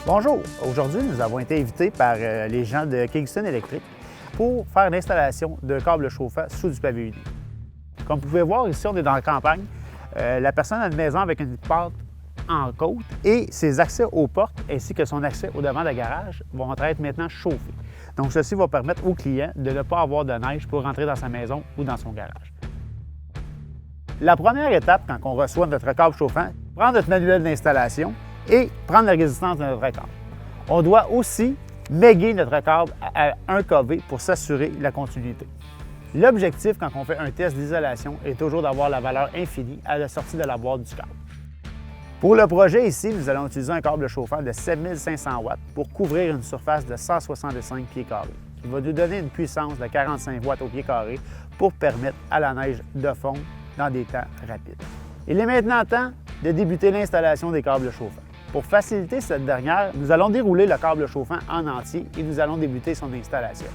Bonjour! Aujourd'hui, nous avons été invités par les gens de Kingston Electric pour faire l'installation de câbles chauffants sous du pavé uni. Comme vous pouvez voir, ici, on est dans la campagne. La personne a une maison avec une pente en côte et ses accès aux portes ainsi que son accès au devant de garage vont être maintenant chauffés. Donc, ceci va permettre au client de ne pas avoir de neige pour rentrer dans sa maison ou dans son garage. La première étape, quand on reçoit notre câble chauffant, prendre notre manuel d'installation et prendre la résistance de notre câble. On doit aussi méguer notre câble à 1 kV pour s'assurer la continuité. L'objectif quand on fait un test d'isolation est toujours d'avoir la valeur infinie à la sortie de la boîte du câble. Pour le projet ici, nous allons utiliser un câble chauffant de 7500 watts pour couvrir une surface de 165 pieds carrés, qui va nous donner une puissance de 45 watts au pied carré pour permettre à la neige de fondre dans des temps rapides. Il est maintenant temps de débuter l'installation des câbles chauffants. Pour faciliter cette dernière, nous allons dérouler le câble chauffant en entier et nous allons débuter son installation.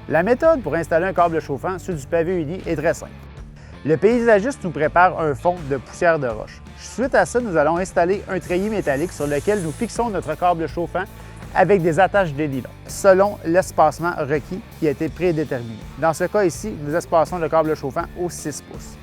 La méthode pour installer un câble chauffant sur du pavé uni est très simple. Le paysagiste nous prépare un fond de poussière de roche. Suite à ça, nous allons installer un treillis métallique sur lequel nous fixons notre câble chauffant avec des attaches de nylon, selon l'espacement requis qui a été prédéterminé. Dans ce cas ici, nous espaçons le câble chauffant aux 6 pouces.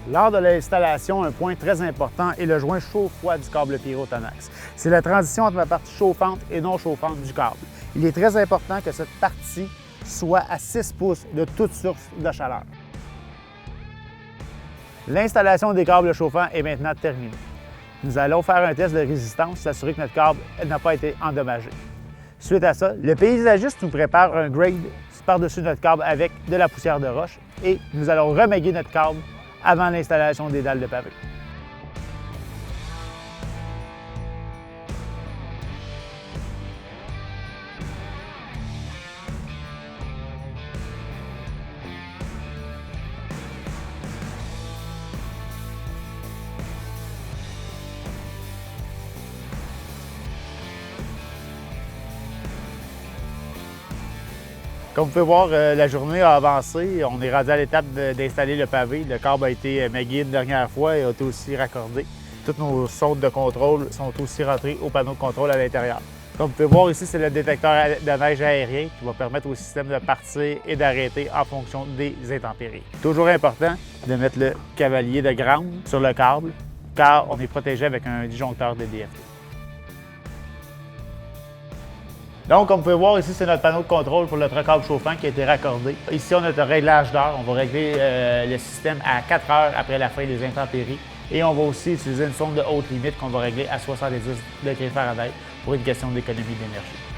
Lors de l'installation, un point très important est le joint chaud-froid du câble Pyrotonax. C'est la transition entre la partie chauffante et non chauffante du câble. Il est très important que cette partie soit à 6 pouces de toute source de chaleur. L'installation des câbles chauffants est maintenant terminée. Nous allons faire un test de résistance, s'assurer que notre câble n'a pas été endommagé. Suite à ça, le paysagiste nous prépare un grade par-dessus notre câble avec de la poussière de roche et nous allons reméguer notre câble avant l'installation des dalles de pavé. Comme vous pouvez voir, la journée a avancé. On est rendu à l'étape d'installer le pavé. Le câble a été mégué une dernière fois et a été aussi raccordé. Toutes nos sondes de contrôle sont aussi rentrées au panneau de contrôle à l'intérieur. Comme vous pouvez voir ici, c'est le détecteur de neige aérien qui va permettre au système de partir et d'arrêter en fonction des intempéries. Toujours important de mettre le cavalier de ground sur le câble car on est protégé avec un disjoncteur de DFT. Donc, comme vous pouvez voir, ici, c'est notre panneau de contrôle pour notre câble chauffant qui a été raccordé. Ici, on a notre réglage d'heure. On va régler le système à 4 heures après la fin des intempéries. Et on va aussi utiliser une sonde de haute limite qu'on va régler à 70 degrés Fahrenheit pour une question d'économie d'énergie.